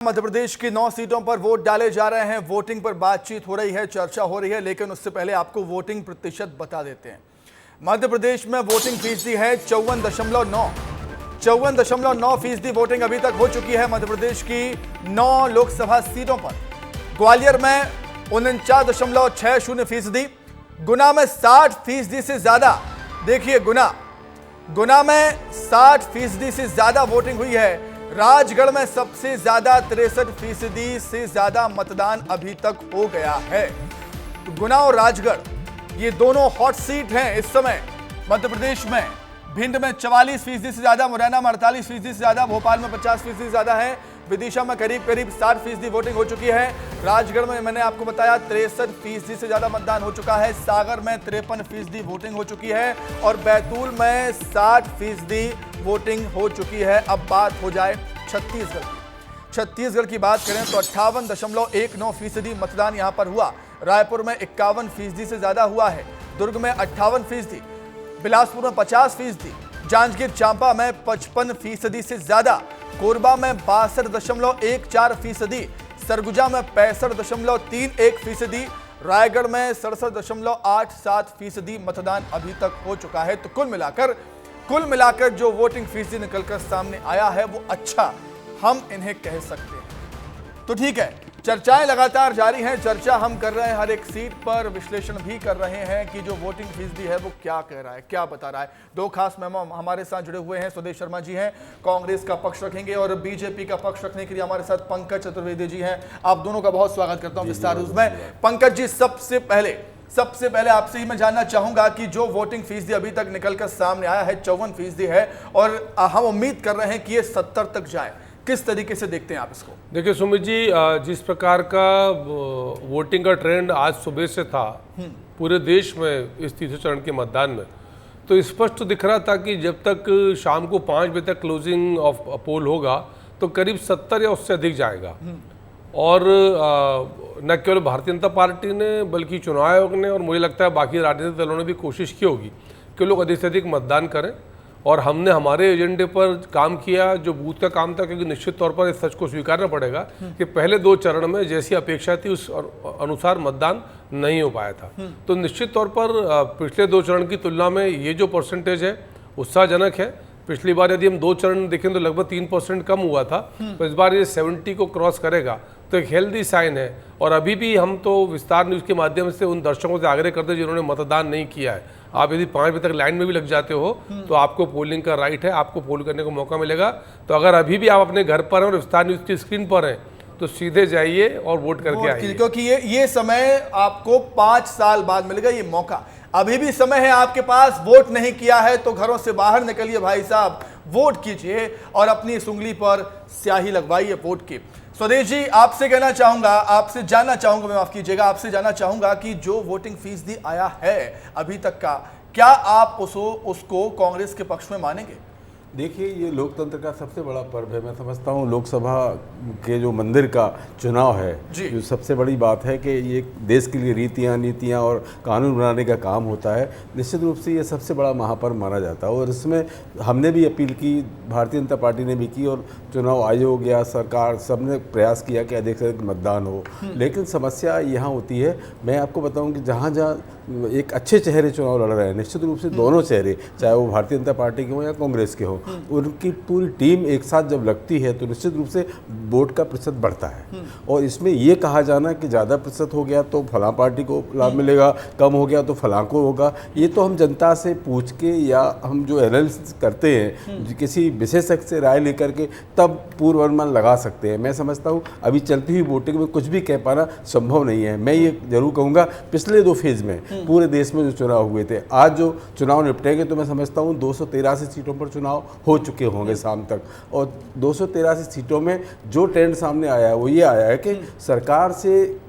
मध्य प्रदेश की 9 सीटों पर वोट डाले जा रहे हैं। वोटिंग पर बातचीत हो रही है, चर्चा हो रही है, लेकिन उससे पहले आपको वोटिंग प्रतिशत बता देते हैं। मध्य प्रदेश में वोटिंग फीसदी है 54.9% वोटिंग अभी तक हो चुकी है मध्य प्रदेश की 9 लोकसभा सीटों पर। ग्वालियर में 49.60%, गुना में 60% से ज्यादा। देखिए गुना में 60% से ज्यादा वोटिंग हुई है। राजगढ़ में सबसे ज्यादा 63% से ज्यादा मतदान अभी तक हो गया है। तो गुना और राजगढ़ ये दोनों हॉट सीट हैं इस समय मध्य प्रदेश में। भिंड में 44% से ज्यादा, मुरैना में 48% से ज्यादा, भोपाल में 50% से ज्यादा है, विदिशा में करीब 60% वोटिंग हो चुकी है। राजगढ़ में मैंने आपको बताया 63% से ज्यादा मतदान हो चुका है। सागर में 53% वोटिंग हो चुकी है और बैतूल में 60% वोटिंग हो चुकी है। अब बात हो जाए छत्तीसगढ़ की बात करें तो 58.19% मतदान यहां पर हुआ। रायपुर में 51% से ज्यादा हुआ है। दुर्ग में 58%, बिलासपुर में 50%, जांजगीर चांपा में 55% से ज्यादा, कोरबा में 62.14%, सरगुजा में 65.31%, रायगढ़ में 67.87% मतदान अभी तक हो चुका है। तो कुल मिलाकर जो वोटिंग फीसदी निकलकर सामने आया है वो अच्छा हम इन्हें कह सकते हैं। तो ठीक है, चर्चाएं लगातार जारी हैं। चर्चा हम कर रहे हैं, हर एक सीट पर विश्लेषण भी कर रहे हैं कि जो वोटिंग फीसदी है वो क्या कह रहा है, क्या बता रहा है। दो खास मेहमान हमारे साथ जुड़े हुए हैं। सुदेश शर्मा जी हैं, कांग्रेस का पक्ष रखेंगे, और बीजेपी का पक्ष रखने के लिए हमारे साथ पंकज चतुर्वेदी जी हैं। आप दोनों का बहुत स्वागत करता हूं विस्तार में। पंकज जी, सबसे पहले आपसे ही मैं जानना चाहूंगा कि जो वोटिंग फीसदी अभी तक निकलकर सामने आया है 54% है, और हम उम्मीद कर रहे हैं कि ये 70 तक जाए। किस तरीके से देखते हैं आप इसको? देखिए सुमित जी, जिस प्रकार का वोटिंग का ट्रेंड आज सुबह से था पूरे देश में इस तीसरे चरण के मतदान में, तो स्पष्ट दिख रहा था कि जब तक शाम को 5 बजे तक क्लोजिंग ऑफ पोल होगा तो करीब 70 या उससे अधिक जाएगा। और न केवल भारतीय जनता पार्टी ने बल्कि चुनाव आयोग ने और मुझे लगता है बाकी राजनीतिक दलों ने भी कोशिश की होगी कि लोग अधिक से अधिक मतदान करें। और हमने हमारे एजेंडे पर काम किया जो बूथ का काम था, क्योंकि निश्चित तौर पर इस सच को स्वीकारना पड़ेगा कि पहले 2 चरण में जैसी अपेक्षा थी उस अनुसार मतदान नहीं हो पाया था। तो निश्चित तौर पर पिछले 2 चरण की तुलना में ये जो परसेंटेज है उत्साहजनक है। पिछली बार यदि हम 2 चरण देखें तो लगभग 3% कम हुआ था, तो इस बार ये 70 को क्रॉस करेगा तो एक हेल्दी साइन है। और अभी भी हम तो विस्तार न्यूज़ के माध्यम से उन दर्शकों से आग्रह करते हैं जिन्होंने मतदान नहीं किया है, आप यदि 5 बजे तक लाइन में भी लग जाते हो तो आपको पोलिंग का राइट है, आपको पोल करने का मौका मिलेगा। तो अगर अभी भी आप अपने घर पर हैं और विस्तार न्यूज़ की स्क्रीन पर हैं तो सीधे जाइए और वोट करके आइए, क्योंकि ये समय आपको 5 साल बाद मिलेगा ये मौका। अभी भी समय है आपके पास, वोट नहीं किया है तो घरों से बाहर निकलिए भाई साहब, वोट कीजिए और अपनी इस उंगली पर स्याही लगवाइए वोट की। स्वदेश जी, आपसे जानना चाहूंगा कि जो वोटिंग फीसदी आया है अभी तक का, क्या आप उसको कांग्रेस के पक्ष में मानेंगे? देखिए, ये लोकतंत्र का सबसे बड़ा पर्व है। मैं समझता हूँ लोकसभा के जो मंदिर का चुनाव है, जो सबसे बड़ी बात है कि ये देश के लिए रीतियाँ, नीतियाँ और कानून बनाने का काम होता है। निश्चित रूप से ये सबसे बड़ा महापर्व माना जाता है और इसमें हमने भी अपील की, भारतीय जनता पार्टी ने भी की और चुनाव आयोग या सरकार सबने प्रयास किया कि अधिक से अधिक मतदान हो। लेकिन समस्या यहाँ होती है, मैं आपको बताऊँ कि जहाँ एक अच्छे चेहरे चुनाव लड़ रहे हैं, निश्चित रूप से दोनों चेहरे, चाहे वो भारतीय जनता पार्टी के हों या कांग्रेस के हों, उनकी पूरी टीम एक साथ जब लगती है तो निश्चित रूप से वोट का प्रतिशत बढ़ता है। और इसमें ये कहा जाना कि ज़्यादा प्रतिशत हो गया तो फलां पार्टी को लाभ मिलेगा, कम हो गया तो फलां को होगा, ये तो हम जनता से पूछ के या हम जो एनालिसिस करते हैं किसी विशेषज्ञ से राय लेकर के तब पूर्वानुमान लगा सकते हैं। मैं समझता हूँ अभी चलती हुई वोटिंग में कुछ भी कह पाना संभव नहीं है। मैं ये जरूर कहूँगा, पिछले 2 फेज़ में पूरे देश में जो चुनाव हुए थे, आज जो चुनाव निपटेंगे तो मैं समझता हूँ 283 सीटों पर चुनाव हो चुके होंगे शाम तक। और 283 सीटों में जो ट्रेंड सामने आया है वो ये आया है कि सरकार से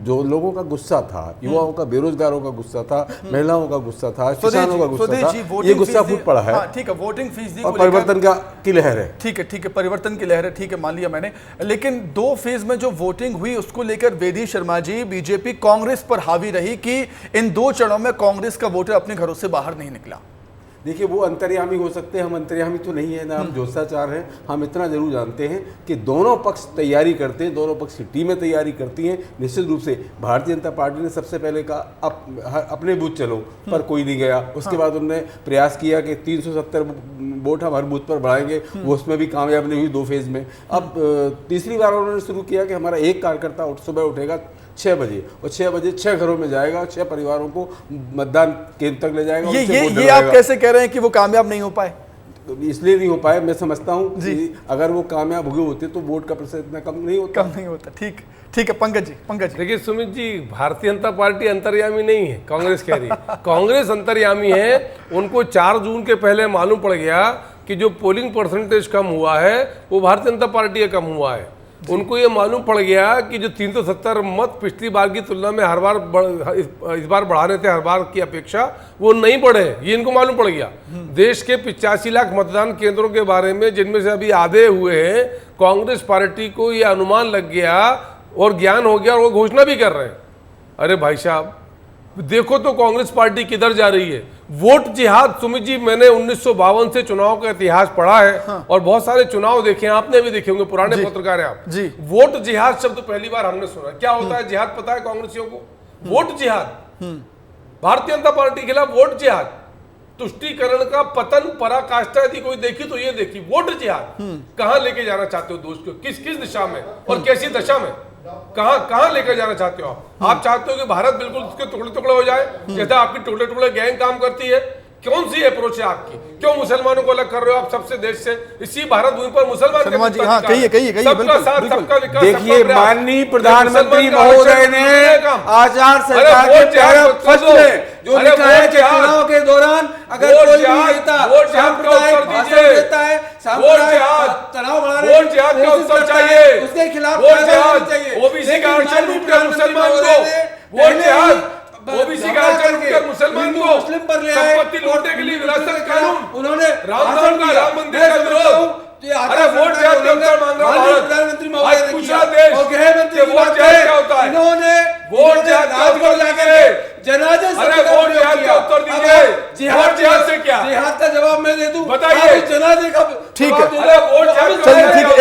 जो लोगों का गुस्सा था, युवाओं का, बेरोजगारों का गुस्सा था, महिलाओं का गुस्सा था, किसानों का गुस्सा था, ये गुस्सा फूट पड़ा है। ठीक है, वोटिंग फीसदी और परिवर्तन की लहर है। ठीक है, परिवर्तन की लहर है, ठीक है, मान लिया मैंने। लेकिन 2 फेज में जो वोटिंग हुई उसको लेकर वेदी शर्मा जी, बीजेपी कांग्रेस पर हावी रही कि इन 2 चरणों में कांग्रेस का वोटर अपने घरों से बाहर नहीं निकला। देखिए वो अंतर्यामी हो सकते हैं, हम अंतर्यामी तो नहीं है ना, हम ज्योतिषाचार हैं। हम इतना जरूर जानते हैं कि दोनों पक्ष तैयारी करते हैं, दोनों पक्ष की टीमें तैयारी करती हैं। निश्चित रूप से भारतीय जनता पार्टी ने सबसे पहले कहा अपने बूथ चलो, पर कोई नहीं गया। उसके बाद उन्होंने प्रयास किया कि 370 वोट हम हर बूथ पर बढ़ाएंगे, वो उसमें भी कामयाब नहीं हुई 2 फेज में। अब तीसरी बार उन्होंने शुरू किया कि हमारा एक कार्यकर्ता सुबह उठेगा 6 बजे और 6 बजे 6 घरों में जाएगा, 6 परिवारों को मतदान केंद्र तक ले जाएगा। ये आप कैसे कह रहे हैं कि वो कामयाब नहीं हो पाए? इसलिए नहीं हो पाए, मैं समझता हूँ कि अगर वो कामयाब हुए होते तो वोट का प्रतिशत इतना कम नहीं होता। ठीक है पंकज जी। देखिए सुमित जी, भारतीय जनता पार्टी अंतर्यामी नहीं है, कांग्रेस कह रही है। कांग्रेस अंतर्यामी है। उनको 4 जून के पहले मालूम पड़ गया कि जो पोलिंग परसेंटेज कम हुआ है वो भारतीय जनता पार्टी का कम हुआ है। उनको ये मालूम पड़ गया कि जो 370 मत पिछली बार की तुलना में इस बार बढ़ाने थे हर बार की अपेक्षा, वो नहीं बढ़े, ये इनको मालूम पड़ गया। देश के 85 लाख मतदान केंद्रों के बारे में, जिनमें से अभी आधे हुए हैं, कांग्रेस पार्टी को ये अनुमान लग गया और ज्ञान हो गया और वो घोषणा भी कर रहे हैं। अरे भाई साहब देखो तो कांग्रेस पार्टी किधर जा रही है। वोट जिहाद, सुमित जी मैंने 1952 से चुनाव का इतिहास पढ़ा है। हाँ। और बहुत सारे चुनाव देखे हैं, आपने भी देखे होंगे, पुराने पत्रकार हैं आप जी। वोट जिहाद शब्द पहली बार हमने सुना। क्या होता है जिहाद पता है कांग्रेसियों को? वोट जिहाद, भारतीय जनता पार्टी के खिलाफ वोट जिहाद, तुष्टीकरण का पतन, पराकाष्ठा यदि कोई देखी तो ये देखी। वोट जिहाद कहां लेके जाना चाहते हो दोस्त को? किस दशा में और कैसी दशा में, कहां लेकर जाना चाहते हो आप चाहते हो कि भारत बिल्कुल उसके टुकड़े हो जाए, जैसे आपकी टुकड़े गैंग काम करती है? कौन सी अप्रोच है आपकी? क्यों मुसलमानों को अलग कर रहे हो आप सबसे देश से? इसी भारत भूमि पर मुसलमान कहिए सबका साथ सबका विकास। देखिए माननीय प्रधानमंत्री महोदय ने आचार संहिता के पैरा फर्स्ट में जो लिखा है कि चुनाव के दौरान अगर कोई भी नेता सांप्रदायिक भाषण देता है, सांप्रदायिक तनाव बढ़ाने की कोशिश करता है, उसके खिलाफ कार्रवाई चाहिए। ओबीसी का आरक्षण लूटकर मुसलमान को, वोट जिहाद, ओबीसी का आरक्षण लूटकर मुसलमान को मुस्लिम पर ले आए, संपत्ति लूटने के लिए विरासत कानून, उन्होंने राम मंदिर का विरोध। अरे वोट जिहाद का उत्तर मांग रहा है प्रधानमंत्री महोदय ने पूछा देश और गृह मंत्री वोट जिहाद क्या होता है? इन्होंने वोट जिहाद का उत्तर दीजिए। जनाजे से वोट जिहाद का उत्तर दीजिए। वोट जिहाद से क्या? जिहाद का जवाब मैं दे दूं, बताइए। जनाजे का ठीक है, अरे वोट जिहाद चलिए ठीक है,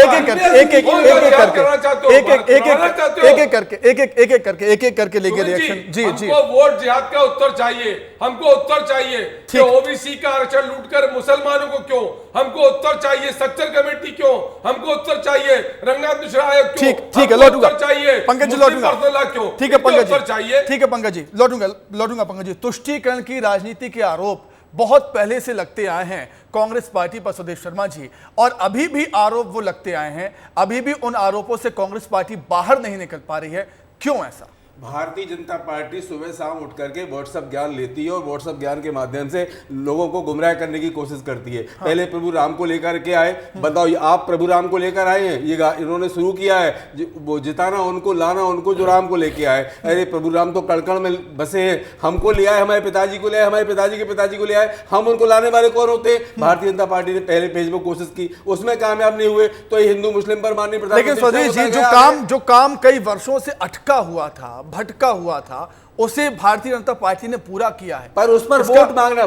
एक एक करके लेके रिएक्शन। जी हमको वोट जिहाद का उत्तर चाहिए, हमको उत्तर चाहिए कि ओबीसी का आरक्षण लूटकर मुसलमानों को क्यों, हमको उत्तर चाहिए सच्चर कमेटी क्यों, हमको उत्तर चाहिए रंगनाथ मिश्रा आयोग क्यों, ठीक है लौटूंगा चाहिए पंकज जी, लौटूंगा क्यों? ठीक है पंकज जी, चाहिए। ठीक है पंकज जी, लौटूंगा पंकज जी। तुष्टीकरण की राजनीति के आरोप बहुत पहले से लगते आए हैं कांग्रेस पार्टी पर सुदेश शर्मा जी, और अभी भी आरोप वो लगते आए हैं, अभी भी उन आरोपों से कांग्रेस पार्टी बाहर नहीं निकल पा रही है। क्यों ऐसा? भारतीय जनता पार्टी सुबह शाम उठ करके व्हाट्सएप ज्ञान लेती है और व्हाट्सएप ज्ञान के माध्यम से लोगों को गुमराह करने की कोशिश करती है। हाँ। पहले प्रभु राम को लेकर के आए, बताओ आप प्रभु राम को लेकर आए हैं, ये इन्होंने शुरू किया है वो जिताना उनको, लाना उनको जो राम को लेके आए। अरे प्रभु राम तो कड़कड़ में बसे हैं, हमको ले आए, हमारे पिताजी को ले आए, हमारे पिताजी के पिताजी को ले आए, हम उनको लाने वाले कौन होते हैं? भारतीय जनता पार्टी ने पहले पेज में कोशिश की, उसमें कामयाब नहीं हुए, तो ये हिंदू मुस्लिम पर माननीय प्रधानमंत्री। लेकिन स्वदेश जी जो काम कई वर्षों से अटका हुआ था, भटका हुआ था, उसे भारतीय जनता पार्टी ने पूरा किया है। पर उस पर वोट मांगना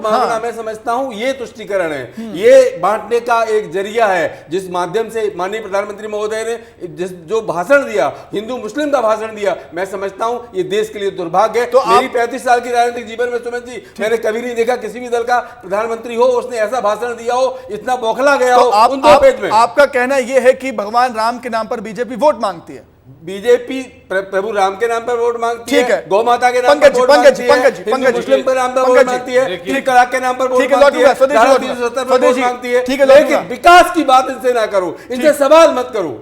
हाँ। मैं समझता हूं ये तुष्टीकरण है, ये बांटने का एक जरिया है, जिस माध्यम से माननीय प्रधानमंत्री महोदय ने जो भाषण दिया, हिंदू मुस्लिम का भाषण दिया, मैं समझता हूं ये देश के लिए दुर्भाग्य है। तो मेरी 35 साल की राजनीतिक जीवन में सुमित जी मैंने कभी नहीं देखा किसी भी दल का प्रधानमंत्री हो उसने ऐसा भाषण दिया हो, इतना बौखला गया हो उन दो पेज में। आपका कहना यह है कि भगवान राम के नाम पर बीजेपी वोट मांगती है? बीजेपी प्रभु राम के नाम पर वोट मांगती है, गौ माता के नाम पर वोट मांगती है, मुस्लिम के नाम पर वोट मांगती है, तलाक के नाम पर वोट मांगती है, 370 पर वोट मांगती है। लेकिन विकास की बात इनसे ना करो, इनसे सवाल मत करो।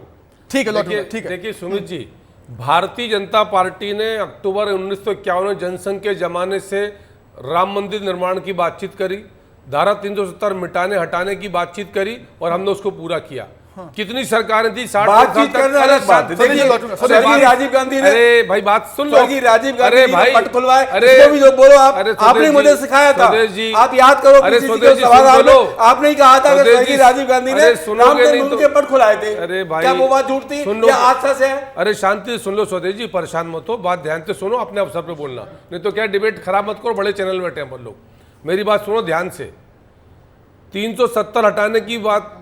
ठीक है, देखिए सुमित जी, भारतीय जनता पार्टी ने अक्टूबर 1951 में जनसंघ के जमाने से राम मंदिर निर्माण की बातचीत करी, धारा 370 मिटाने हटाने की बातचीत करी और हमने उसको पूरा किया। हाँ। कितनी सरकारें थी? 60 बातचीत करना अलग बात है। देखिए राजीव गांधी ने, अरे भाई बात सुन लो, राजीव गांधी भाई पट खुलवाए, इसको भी जो बोलो आपने मुझे सिखाया था, आप याद करो, आपने ही कहा था कि राजीव गांधी ने रामचंद्र के पट खुलाए थे। अरे भाई क्या वो बात झूठ थी या हादसा से है? अरे शांति सुन लो स्वदेश जी, परेशान मत हो, बात ध्यान से सुनो, अपने अवसर पे बोलना, नहीं तो क्या डिबेट खराब मत करो, बड़े चैनल में बैठे हैं लोग। मेरी बात सुनो ध्यान से। 370 हटाने की बात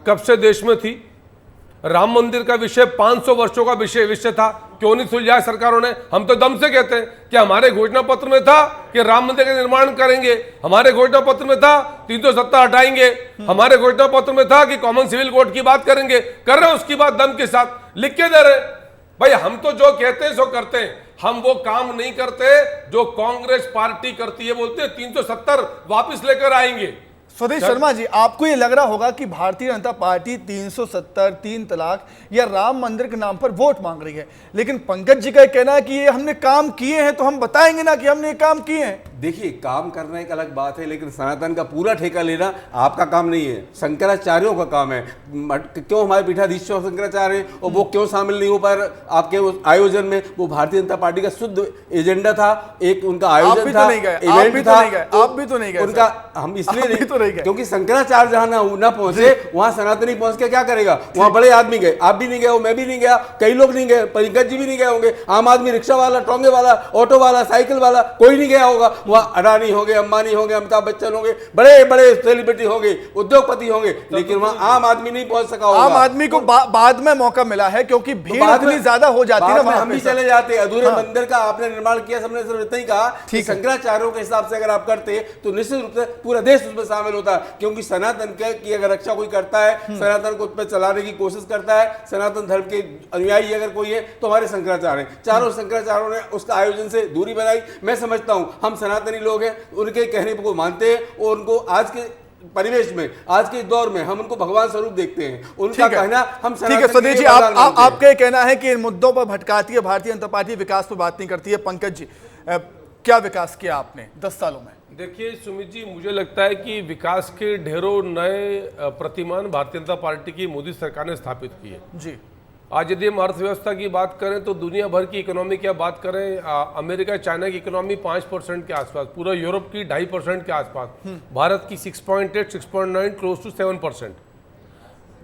कब से देश में थी? राम मंदिर का विषय 500 वर्षों का विषय था, क्यों नहीं सुलझाया सरकारों ने? हम तो दम से कहते हैं कि हमारे घोषणा पत्र में था कि राम मंदिर का निर्माण करेंगे, हमारे घोषणा पत्र में था 370 हटाएंगे, हमारे घोषणा पत्र में था कि कॉमन सिविल कोड की बात करेंगे, कर रहे हैं उसकी बात दम के साथ, लिख के दे रहे। भाई हम तो जो कहते हैं सो करते हैं, हम वो काम नहीं करते जो कांग्रेस पार्टी करती है। बोलते हैं 370 वापस लेकर आएंगे। स्वदेश शर्मा जी, आपको ये लग रहा होगा कि भारतीय जनता पार्टी 370, 3 तलाक या राम मंदिर के नाम पर वोट मांग रही है, लेकिन पंकज जी का कहना है कि ये हमने काम किए हैं तो हम बताएंगे ना कि हमने ये काम किए हैं। देखिए, काम करना एक अलग बात है, लेकिन सनातन का पूरा ठेका लेना आपका काम नहीं है, शंकराचार्यों का काम है। क्यों हमारे पीठाधीश शंकराचार्य हैं और वो क्यों शामिल नहीं हो पा रहे आपके उस आयोजन में? वो भारतीय जनता पार्टी का शुद्ध एजेंडा था, एक उनका आयोजन था, इवेंट था। आप भी तो नहीं गए उनका, हम इसलिए नहीं क्योंकि शंकराचार्य जहां ना पहुंचे वहां सनातनी पहुंच के क्या करेगा? वहां बड़े आदमी गए, आप भी नहीं गए, मैं भी नहीं गया, कई लोग नहीं गए, पंकज जी भी नहीं गए होंगे, आम आदमी, रिक्शा वाला, टोंगे वाला, ऑटो वाला, साइकिल वाला, कोई नहीं गया होगा। वहाँ अडानी होंगे, अंबानी होंगे, अमिताभ बच्चन होंगे, बड़े बड़े सेलिब्रिटी होंगे, उद्योगपति होंगे, लेकिन वहाँ आम आदमी नहीं पहुंच सका होगा। आम आदमी को बाद में मौका मिला है क्योंकि भीड़ इतनी ज्यादा हो जाती है ना, हम भी चले जाते। अधूरे मंदिर का आपने निर्माण किया, सबने सिर्फ इतना ही कहा कि शंकराचार्यों के हिसाब से अगर आप करते तो निश्चित रूप से पूरा देश उसमें शामिल होता, क्योंकि सनातन की अगर रक्षा कोई करता है, सनातन को उस पर चलाने की कोशिश करता है, सनातन धर्म के अनुयायी अगर कोई है तो हमारे शंकराचार्य हैं। चारों शंकराचार्यों ने उसका आयोजन से दूरी बनाई। मैं समझता हूं हम सनातनी लोग हैं, उनके कहने को मानते हैं और उनको आज के परिवेश में, आज के दौर में हम उनको भगवान स्वरूप देखते हैं। उनका कहना हम ठीक है। स्वदेश जी, आपका ये कहना है कि इन मुद्दों पर भटकाती है भारतीय जनता पार्टी, विकास पर बात नहीं करती है। पंकज जी, क्या विकास किया आपने 10 सालों में? देखिए सुमित जी, मुझे लगता है कि विकास के ढेरों नए प्रतिमान भारतीय जनता पार्टी की मोदी सरकार ने स्थापित किए जी। आज यदि हम अर्थव्यवस्था की बात करें तो दुनिया भर की इकोनॉमी की बात करें, अमेरिका चाइना की इकोनॉमी 5% के आसपास, पूरा यूरोप की 2.5% के आसपास, भारत की 6.8, 6.9, क्लोज टू 7%।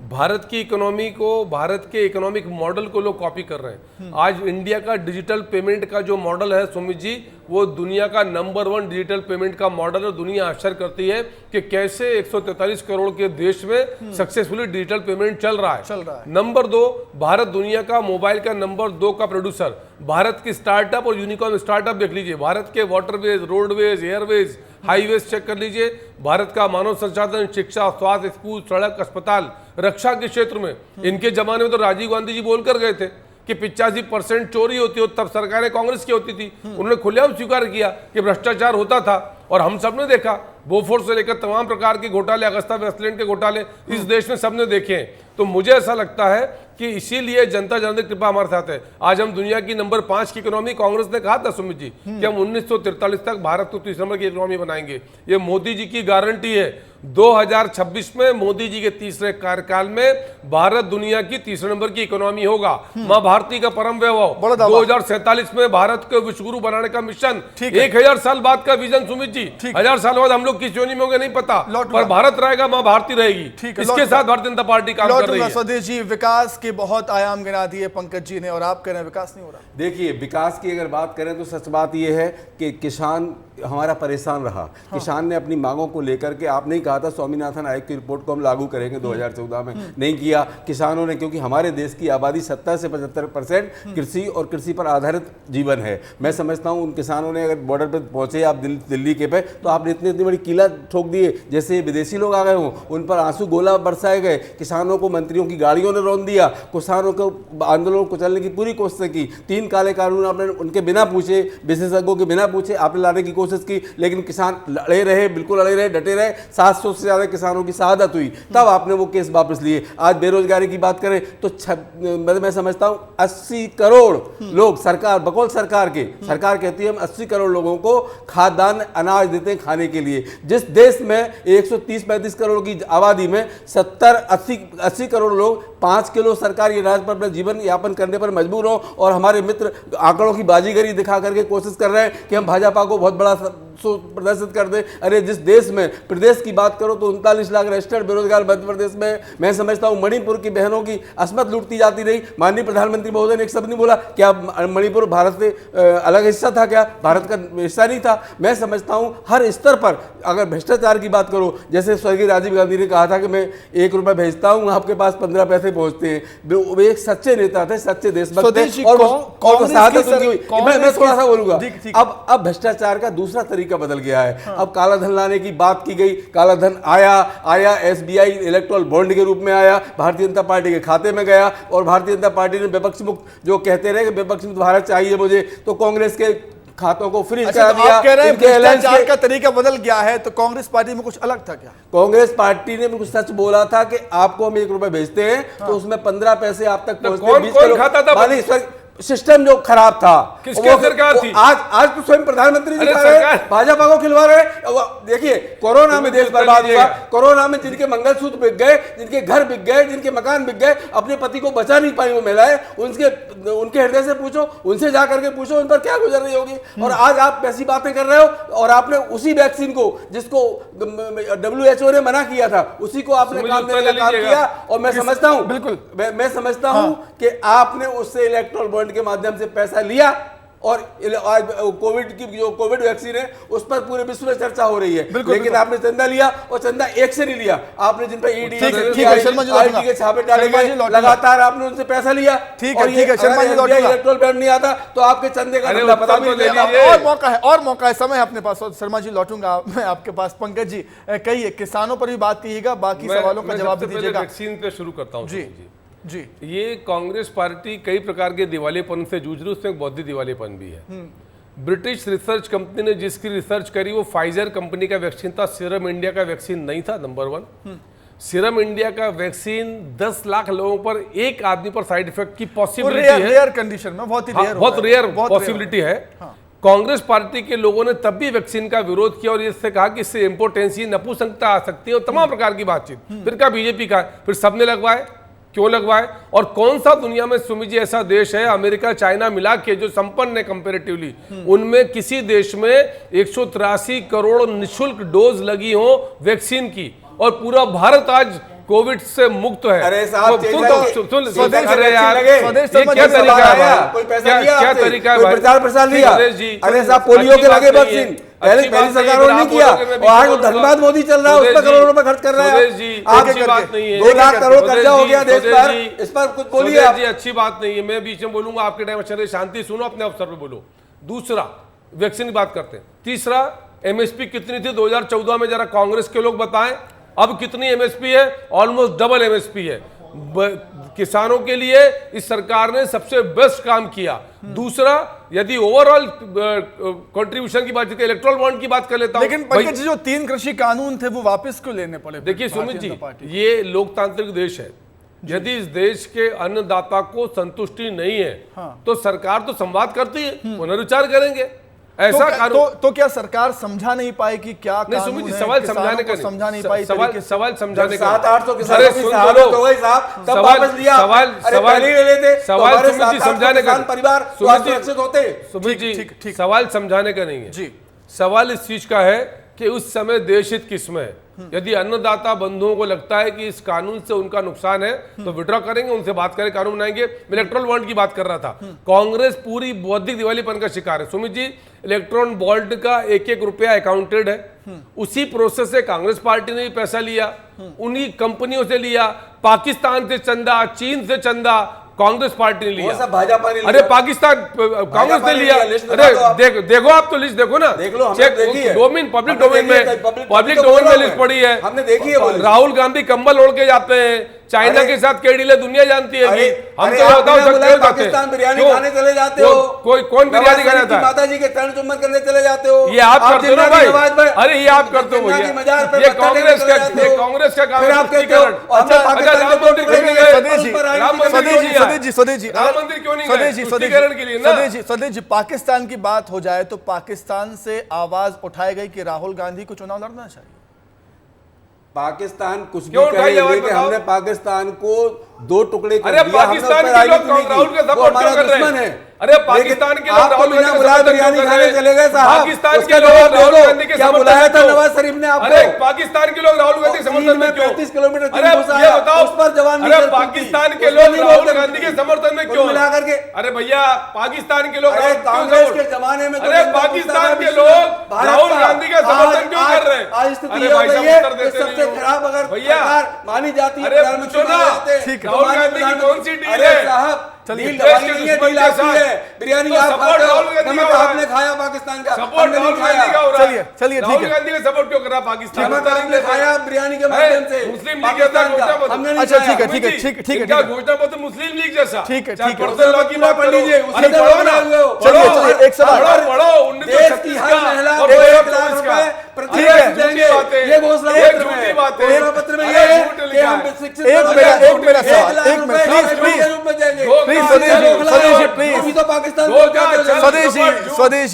भारत की इकोनॉमी को, भारत के इकोनॉमिक मॉडल को लोग कॉपी कर रहे हैं। आज इंडिया का डिजिटल पेमेंट का जो मॉडल है सुमित जी, वो दुनिया का नंबर 1 डिजिटल पेमेंट का मॉडल है। दुनिया आश्चर्य करती है कि कैसे 143 करोड़ के देश में सक्सेसफुली डिजिटल पेमेंट चल रहा है। नंबर 2, भारत दुनिया का मोबाइल का नंबर 2 का प्रोड्यूसर। भारत की स्टार्टअप और यूनिकॉर्न स्टार्टअप देख लीजिए, भारत के waterways, roadways, airways, highways check कर लीजिए, भारत का मानव संसाधन, शिक्षा, स्वास्थ्य, स्कूल, सड़क, अस्पताल, रक्षा के क्षेत्र में। इनके जमाने में तो राजीव गांधी जी बोल कर गए थे कि 85% चोरी होती हो, तब सरकारें कांग्रेस की होती थी। उन्होंने खुलेआम स्वीकार किया कि भ्रष्टाचार होता था और हम सबने देखा, बोफोर्स से लेकर तमाम प्रकार के घोटाले, अगस्ता वेस्टलैंड के घोटाले इस देश में सबने देखे हैं। तो मुझे ऐसा लगता है कि इसीलिए जनता जनार्दन की कृपा हमारे साथ है। आज हम दुनिया की नंबर 5 की इकोनॉमी, कांग्रेस ने कहा था सुमित जी कि हम 1943 तक भारत को 30 नंबर की इकोनॉमी बनाएंगे। ये मोदी जी की गारंटी है। 2026 में मोदी जी के तीसरे कार्यकाल में भारत दुनिया की तीसरे नंबर की इकोनॉमी होगा। मां भारती का परम वैभव, 2047 में भारत को विश्वगुरु बनाने का मिशन, 1000 साल बाद का विजन सुमित जी। 1000 साल बाद हम लोग किस योनि में होंगे नहीं पता, पर भारत रहेगा, मां भारती रहेगी। इसके साथ भारतीय जनता पार्टी काम कर रही है। स्वदेश जी, विकास के बहुत आयाम गिना दिए पंकज जी ने और आप कह रहे हैं विकास नहीं हो रहा। देखिए, विकास की अगर बात करें तो सच बात यह है कि किसान हमारा परेशान रहा। किसान ने अपनी मांगों को लेकर के, आपने ही कहा था स्वामीनाथन आयोग की रिपोर्ट को हम लागू करेंगे 2014 में, नहीं किया किसानों ने, क्योंकि हमारे देश की आबादी 70 से 75% कृषि और कृषि पर आधारित जीवन है। मैं समझता हूं उन किसानों ने, अगर बॉर्डर पर पहुंचे आप दिल्ली के पे, तो आपने इतनी बड़ी किला ठोक दिए जैसे विदेशी लोग आ गए हों, उन पर आंसू गोला बरसाए गए, किसानों को मंत्रियों की गाड़ियों ने रौंद दिया, किसानों को आंदोलन को चलने की पूरी कोशिश की। 3 काले कानून आपने उनके बिना पूछे, विशेषज्ञों के बिना पूछे आपने लाने की कोशिश की, लेकिन किसान लड़े रहे, बिल्कुल लड़े रहे, डटे रहे। 700 से ज्यादा किसानों की शहादत हुई, तब आपने वो केस वापस लिए। आज बेरोजगारी की बात करें तो मैं समझता हूं 80 करोड़ लोग, सरकार बकौल सरकार कहती है हम 80 करोड़ लोगों को खाद्यान्न अनाज देते हैं खाने के लिए। जिस देश में 130-35 करोड़ की आबादी में 70-80 करोड़ लोग 5 किलो सरकारी अनाज पर अपना जीवन यापन करने पर मजबूर हो, और हमारे मित्र आंकड़ों की बाजीगरी दिखा करके कोशिश कर रहे हैं कि हम भाजपा को बहुत बड़ा प्रदर्शित कर दे। अरे जिस देश में प्रदेश की बात करो तो 39 लाख रजिस्टर्ड बेरोजगार मध्य प्रदेश में। मैं समझता हूँ मणिपुर की बहनों की अस्मत लूटती जाती रही। माननीय प्रधानमंत्री महोदय ने एक शब्द नहीं बोला, क्या मणिपुर भारत से अलग हिस्सा था? क्या भारत का हिस्सा नहीं था? मैं समझता हूँ हर स्तर पर अगर भ्रष्टाचार की बात करो, जैसे स्वर्गीय राजीव गांधी ने कहा था कि मैं 1 रुपया भेजता हूँ, आपके पास 15 पैसे पहुंचते हैं। वो एक सच्चे नेता थे, सच्चे देशभक्त थे और शहादत उनकी हुई। मैं थोड़ा सा बोलूंगा, अब भ्रष्टाचार का दूसरा तरीका बदल गया है। अब काला धन लाने की बात की गई, काला धन आया एसबीआई इलेक्ट्रल बॉन्ड के रूप में आया, भारतीय जनता पार्टी के खाते में गया और भारतीय जनता पार्टी ने विपक्ष मुक्त जो कहते रहे कि विपक्ष मुक्त भारत चाहिए मुझे, तो कांग्रेस के खातों को फ्रीज करा दिया। आप कह रहे हैं भ्रष्टाचार का तरीका बदल गया है, तो कांग्रेस पार्टी में कुछ अलग था क्या? कांग्रेस पार्टी ने बिल्कुल सच बोला था कि आपको हम 1 रुपए भेजते हैं तो उसमें 15 पैसे आप तक पहुंचते हैं। सिस्टम जो खराब था, किसकी सरकार थी? आज तो स्वयं प्रधानमंत्री जी भाजपा को खिलवा रहे। देखिए कोरोना में देश बर्बाद हुआ, कोरोना में जिनके मंगलसूत्र बिक गए, जिनके घर बिक गए, जिनके मकान बिक गए, अपने पति को बचा नहीं पाई वो महिलाएं, उनके हृदय से पूछो, उनसे जा करके पूछो उन पर क्या गुजर रही होगी। और आज आप ऐसी बातें कर रहे हो और आपने उसी वैक्सीन को जिसको WHO ने मना किया था उसी को आपने काम देने का काम किया। और मैं समझता हूं, बिल्कुल मैं समझता हूं कि आपने उससे इलेक्ट्रल बॉन्ड के माध्यम से पैसा लिया और आज कोविड वैक्सीन है उस पर पूरे विश्व में चर्चा हो रही है। लेकिन आपने चंदा लिया और चंदा एक से नहीं लिया, आपने जिन पर ईडी के छापे डाले गए लगातार आपने उनसे पैसा लिया। ठीक है शर्मा जी, इलेक्ट्रल बॉन्ड नहीं आता तो आपके चंदे का पता भी नहीं चला। और मौका है, समय अपने पास। शर्मा जी लौटूंगा मैं आपके पास। पंकज जी कहिए, किसानों पर भी बात कीजिएगा, बाकी सवालों का जवाब भी दीजिएगा। वैक्सीन पे शुरू करता हूँ जी। ये कांग्रेस पार्टी कई प्रकार के दिवालेपन से जूझ रही है, उसमें एक बौद्धिक दिवालेपन भी है। ब्रिटिश रिसर्च कंपनी ने जिसकी रिसर्च करी वो फाइजर कंपनी का वैक्सीन था, सीरम इंडिया का वैक्सीन नहीं था। नंबर 1, सीरम इंडिया का वैक्सीन 10 लाख लोगों पर एक आदमी पर साइड इफेक्ट की पॉसिबिलिटी है, रेयर कंडीशन में, बहुत रेयर पॉसिबिलिटी है। कांग्रेस पार्टी के लोगों ने तब भी वैक्सीन का विरोध किया और इससे कहा कि इससे इम्पोर्टेंसी, नपुंसकता आ सकती है और तमाम प्रकार की बातचीत। फिर कहा बीजेपी का, फिर सबने लगवाए। क्यों लगवाए? और कौन सा दुनिया में सुमी जी ऐसा देश है, अमेरिका चाइना मिला के जो संपन्न है कंपैरेटिवली, उनमें किसी देश में 183 करोड़ निःशुल्क डोज लगी हो वैक्सीन की और पूरा भारत आज कोविड से मुक्त है। अरे साहब अरे यार क्या तरीका है, क्या तरीका है, प्रचार प्रसार लिया। अरे साहब पोलियो के लगे वैक्सीन पहली सरकारों ने नहीं किया और आज वो धनबाद मोदी चल रहा है, उस पर करोड़ों रुपए खर्च कर रहा है। अच्छी बात नहीं है, 2 लाख करोड़ कर्जा हो गया देश पर, इस पर कुछ बोलिए जी। अच्छी बात नहीं है, मैं बीच में बोलूंगा, आपके टाइम अच्छा, शांति सुनो, अपने अवसर पे बोलो। दूसरा, वैक्सीन की बात करते हैं। तीसरा, एमएसपी कितनी थी 2014 में, जरा कांग्रेस के लोग बताएं। अब कितनी एमएसपी है? ऑलमोस्ट डबल एमएसपी है। किसानों के लिए इस सरकार ने सबसे बेस्ट काम किया। दूसरा, यदि ओवरऑल कंट्रीब्यूशन की बात करते, इलेक्ट्रल बॉन्ड की बात कर लेता हूं। लेकिन पंकज जी जो 3 कृषि कानून थे वो वापस क्यों लेने पड़े? देखिए सुमित जी, ये लोकतांत्रिक देश है। यदि इस देश के अन्नदाता को संतुष्टि नहीं है तो सरकार तो संवाद करती है, पुनर्विचार करेंगे। ऐसा तो क्या सरकार समझा नहीं पाई कि क्या सुमित जी, सवाल समझाने का समझा नहीं पाई, सवाल समझाने का 700-800 किसानों की शहादत हो गई साहब, तब वापस लिया। सवाल समझाने का परिवार सुरक्षित होते। सुमित जी, सवाल समझाने का नहीं है जी, सवाल इस चीज का है कि उस समय देश हित किसमें है। यदि अन्नदाता बंधुओं को लगता है कि इस कानून से उनका नुकसान है तो विड्रॉ करेंगे, उनसे बात करें, कानून बनाएंगे। इलेक्ट्रॉन बॉन्ड की बात कर रहा था। कांग्रेस पूरी बौद्धिक दिवालीपन का शिकार है। सुमित जी, इलेक्ट्रॉन बॉन्ड का 1-1 रुपया अकाउंटेड है, उसी प्रोसेस से कांग्रेस पार्टी ने भी पैसा लिया, उन्हीं कंपनियों से लिया, पाकिस्तान से चंदा, चीन से चंदा कांग्रेस पार्टी ने लिया। भाजपा ने लिया। अरे पाकिस्तान कांग्रेस ने लिया। अरे देखो आप तो लिस्ट देखो ना, देख लो, डोमेन पब्लिक डोमेन में लिस्ट पड़ी है, हमने देखी है। राहुल गांधी कंबल ओढ़ के जाते हैं, चाइना के साथ क्या डील है दुनिया जानती है। हम तो बताओ सकते हो, पाकिस्तान बिरयानी खाने चले जाते हो, कौन बिरयानी खाने जाता है? माता जी के चरण चुम्बन करने चले जाते हो, ये आप करते हो ना भाई। अरे ये आप करते हो, ये कांग्रेस का काम है। स्वदेश जी, पाकिस्तान की बात हो जाए तो पाकिस्तान से आवाज उठाई गई कि राहुल गांधी को चुनाव लड़ना चाहिए। पाकिस्तान कुछ भी कहे कि हमने पाकिस्तान को 2 टुकड़े कर दिया, पाकिस्तान के लोग राहुल का सपोर्ट क्यों कर रहे हैं? अरे पाकिस्तान के लोग राहुल गांधी बुलाए बिरयानी खाने चले गए साहब, पाकिस्तान के लोग राहुल गांधी के क्या समर्थन बुलाया में था क्यों? नवाज शरीफ ने आपको? अरे पाकिस्तान के लोग राहुल गांधी के समर्थन में क्यों? 35 किलोमीटर अरे ये बताओ, उस पर जवान अरे पाकिस्तान के लोग राहुल गांधी के समर्थन में क्यों? मिला करके अरे भैया पाकिस्तान के लोग कांग्रेस के जमाने में, अरे पाकिस्तान के लोग राहुल गांधी का समर्थन क्यों कर रहे हैं? आज स्थिति हो गई है सबसे खराब अगर भैया मानी जाती है। अरे पूछो ना, राहुल गांधी की कौन सी डील है? साहब चलिए, डील दवाई नहीं है, डील आपकी है। बिरयानी आप खाते हो, नमक आपने खाया पाकिस्तान का, हमने नहीं खाया। चलिए राहुल गांधी का सपोर्ट क्यों कर रहा पाकिस्तान? नमक आपने खाया बिरयानी के माध्यम से, मुस्लिम लीग जैसा घोषणा पत्र। हमने नहीं अच्छा खाया। ठीक है घोषणा पत्र मुस्लिम लीग जैसा। ठीक है पर्सनल लॉ की बात पढ़ लीजिए, करो। उसी अरे से पढ़ो ना, बनाए हुए हो। चलिए, एक सवाल। पढ़ो देश की हर महिला को 1 लाख रुपए प्रति ठीक है। वर्ष देंगे, ये घोषणा पत्र में, घोषणा पत्र में ये है कि हम शिक्षित एक मेरा सवाल, 1 लाख रुपए प्लीज के रूप में देंगे। प्लीज स्वदेशी प्लीज, अभी तो पाकिस्तान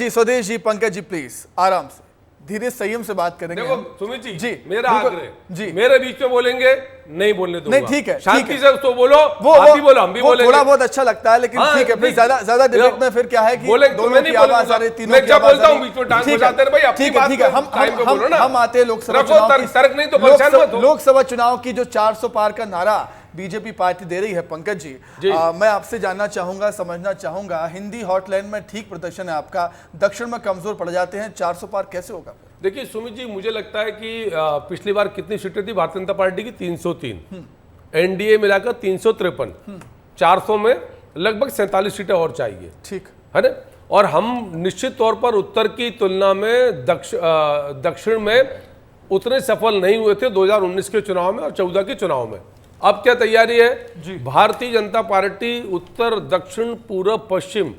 स्वदेशी पंकज जी प्लीज आराम से, धीरे संयम से बात करेंगे। देखो हम। सुमित जी, जी, मेरा बिल्कुल, आग्रह जी। मेरे बीच में बोलेंगे नहीं बोलने दूंगा। नहीं, ठीक है, शांति से तो बोलो, वो आप भी बोलो, हम भी वो बोलेंगे। थोड़ा बहुत अच्छा लगता है, लेकिन हाँ, ठीक है, फिर नहीं, ज्यादा डिबेट में फिर क्या है कि बोले दोनों की आवाज आ रही, तीनों मैं की क्या आवाज बोलता आ हूँ रही। बीच में टांग ठीक बजाते हैं भाई, अपनी ठीक है, बात ठीक है, को टाइम पे बोलो ना। हम आते हैं लोकसभा रखो चुनाव की, तर्क नहीं तो परेशान मत हो। लोकसभा चुनाव की जो 400 पार का नारा बीजेपी पार्टी दे रही है पंकज जी, मैं आपसे जानना चाहूंगा, समझना चाहूंगा, हिंदी हॉटलाइन में ठीक प्रदर्शन है आपका, दक्षिण में कमजोर पड़ जाते हैं, 400 पार कैसे होगा? देखिए सुमित जी, मुझे लगता है कि पिछली बार कितनी सीटें थी भारतीय जनता पार्टी की? 303, एनडीए मिलाकर 353, 400 में लगभग 47 सीटें और चाहिए, ठीक है ना? और हम निश्चित तौर पर उत्तर की तुलना में दक्षिण में उतने सफल नहीं हुए थे 2019 के चुनाव में और 14 के चुनाव में। अब क्या तैयारी है? भारतीय जनता पार्टी उत्तर, दक्षिण, पूर्व, पश्चिम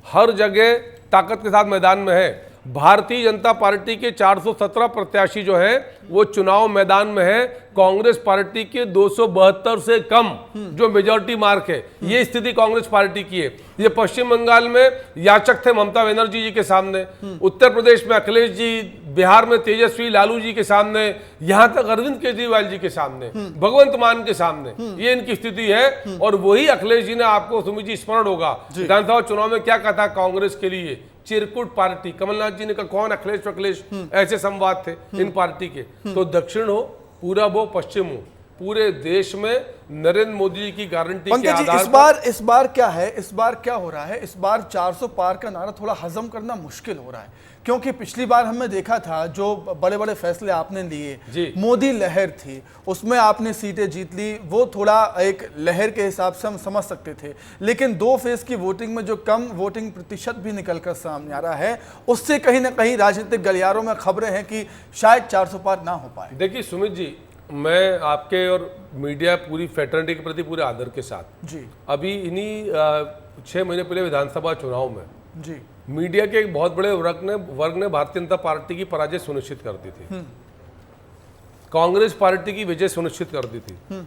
हर जगह ताकत के साथ मैदान में है। भारतीय जनता पार्टी के 417 प्रत्याशी जो हैं वो चुनाव मैदान में है, कांग्रेस पार्टी के 272 से कम जो मेजॉरिटी मार्क है, ये स्थिति कांग्रेस पार्टी की है। ये पश्चिम बंगाल में याचक थे ममता बनर्जी जी के सामने, उत्तर प्रदेश में अखिलेश जी, बिहार में तेजस्वी लालू जी के सामने, यहां तक अरविंद केजरीवाल जी के सामने, भगवंत मान के सामने, ये इनकी स्थिति है। और वही अखिलेश जी ने, आपको सुमित जी स्मरण होगा विधानसभा चुनाव में क्या कहा था कांग्रेस के लिए? चिरकुट पार्टी। कमलनाथ जी ने कहा कौन अखिलेश, ऐसे संवाद थे इन पार्टी के। तो दक्षिण हो, पूरब हो, पश्चिम हो, पूरे देश में नरेंद्र मोदी जी की गारंटी के आधार पर इस बार क्या है, इस बार क्या हो रहा है? इस बार 400 पार का नारा थोड़ा हजम करना मुश्किल हो रहा है, क्योंकि पिछली बार हमने देखा था जो बड़े बड़े फैसले आपने लिए, मोदी लहर थी, उसमें आपने सीटें जीत ली, वो थोड़ा एक लहर के हिसाब से हम समझ सकते थे। लेकिन 2 फेज की वोटिंग में जो कम वोटिंग प्रतिशत भी निकलकर सामने आ रहा है, उससे कहीं ना कहीं राजनीतिक गलियारों में खबरें हैं कि शायद 400 पार ना हो पाए। देखिए सुमित जी, मैं आपके और मीडिया पूरी फ्रेटर्निटी के प्रति पूरे आदर के साथ जी, अभी इन्हीं 6 महीने पहले विधानसभा चुनाव में जी मीडिया के एक बहुत बड़े वर्ग ने भारतीय जनता पार्टी की पराजय सुनिश्चित कर दी थी, कांग्रेस पार्टी की विजय सुनिश्चित कर दी थी।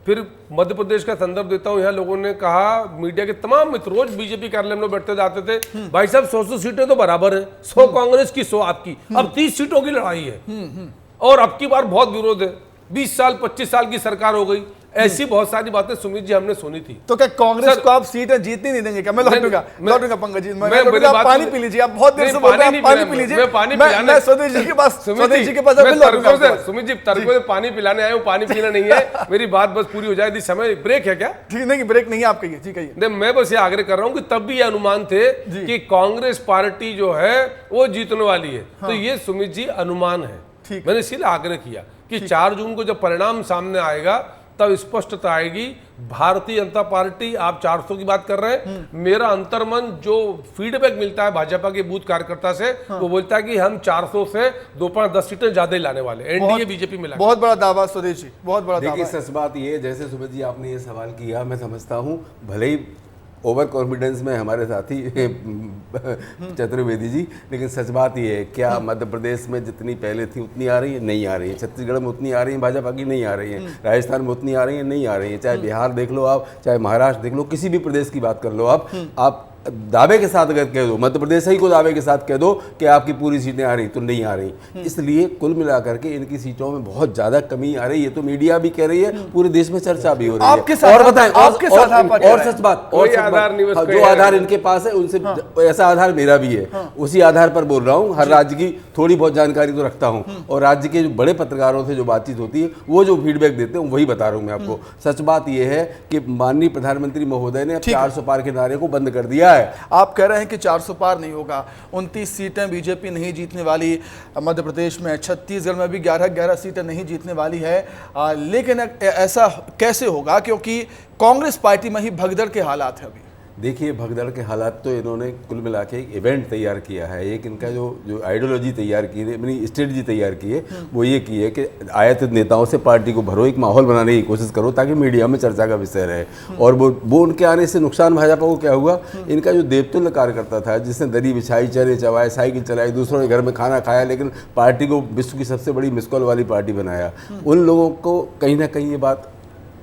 फिर मध्य प्रदेश का संदर्भ देता हूं, यहाँ लोगों ने कहा, मीडिया के तमाम मित्र रोज बीजेपी कार्यालय में बैठते जाते थे, भाई साहब 100 सीटें तो बराबर है, 100 कांग्रेस की 100 आपकी, अब 30 सीटों की लड़ाई है और अब की बार बहुत विरोध है, 20 साल 25 साल की सरकार हो गई, ऐसी बहुत सारी बातें सुमित जी हमने सुनी थी। तो क्या कांग्रेस को आप सीटें जीतनी नहीं देंगे क्या? मैं लौटूंगा पंकज जी, आप पानी पी लीजिए, आप बहुत देर से बोल रहे हैं, पानी पी लीजिए। मैं स्वदेश जी के पास सुमित जी तर्कों से पानी पिलाने आया हूँ, पानी पीना नहीं है। मेरी बात बस पूरी हो जाए थी, समय ब्रेक है क्या? ठीक नहीं, ब्रेक नहीं है, आप कहिए। ठीक है, मैं बस ये आग्रह कर रहा हूँ कि तब भी ये अनुमान थे कि कांग्रेस पार्टी जो है वो जीतने वाली है, तो ये सुमित जी अनुमान है। मैंने इसीलिए आग्रह किया कि 4 जून को जब परिणाम सामने आएगा तब स्पष्टता आएगी। भारतीय जनता पार्टी, आप 400 की बात कर रहे हैं, मेरा अंतर्मन जो फीडबैक मिलता है भाजपा के बूथ कार्यकर्ता से, वो बोलता है कि हम 400 से 2-10 सीटें ज्यादा ही लाने वाले, एनडीए बीजेपी मिला। बहुत बड़ा दावा स्वदेश जी, बहुत बड़ा दावा। देखिए सच बात ये, जैसे सुमित जी आपने ये सवाल किया, मैं समझता हूँ भले ही ओवर कॉन्फिडेंस में हमारे साथी चतुर्वेदी जी, लेकिन सच बात ये है, क्या मध्य प्रदेश में जितनी पहले थी उतनी आ रही है? नहीं आ रही है। छत्तीसगढ़ में उतनी आ रही है भाजपा की? नहीं आ रही है। राजस्थान में उतनी आ रही है? नहीं आ रही है। चाहे बिहार देख लो आप, चाहे महाराष्ट्र देख लो, किसी भी प्रदेश की बात कर लो आप दावे के साथ अगर कह दो, मध्य प्रदेश ही को दावे के साथ कह दो कि आपकी पूरी सीटें आ रही, तो नहीं आ रही। इसलिए कुल मिलाकर के इनकी सीटों में बहुत ज्यादा कमी आ रही है। तो मीडिया भी कह रही है, पूरे देश में चर्चा भी हो रही है। और बताएं, और सच बात, जो आधार इनके पास है उनसे ऐसा आधार मेरा भी है, उसी आधार पर बोल रहा हूँ। हर राज्य की थोड़ी बहुत जानकारी तो रखता हूँ, और राज्य के जो बड़े पत्रकारों से जो बातचीत होती है, वो जो फीडबैक देते हैं वही बता रहा हूँ मैं आपको। सच बात यह है कि माननीय प्रधानमंत्री महोदय ने 400 पार के नारे को बंद कर दिया है। आप कह रहे हैं कि 400 पार नहीं होगा, 29 सीटें बीजेपी नहीं जीतने वाली मध्य प्रदेश में, छत्तीसगढ़ में भी 11 सीटें नहीं जीतने वाली है। लेकिन ऐसा कैसे होगा, क्योंकि कांग्रेस पार्टी में ही भगदड़ के हालात है अभी। देखिए, भगदड़ के हालात तो इन्होंने कुल मिला के एक इवेंट तैयार किया है, एक इनका जो आइडियोलॉजी तैयार की है, अपनी स्ट्रेटजी तैयार की है, वो ये की है कि आयातित नेताओं से पार्टी को भरो, एक माहौल बनाने की कोशिश करो ताकि मीडिया में चर्चा का विषय रहे। और वो उनके आने से नुकसान भाजपा को क्या हुआ, इनका जो देवतुल्य कार्यकर्ता था, जिसने दरी बिछाई, चने चबाए, साइकिल चलाई, दूसरों के घर में खाना खाया, लेकिन पार्टी को विश्व की सबसे बड़ी मिस कॉल वाली पार्टी बनाया, उन लोगों को कहीं ना कहीं ये बात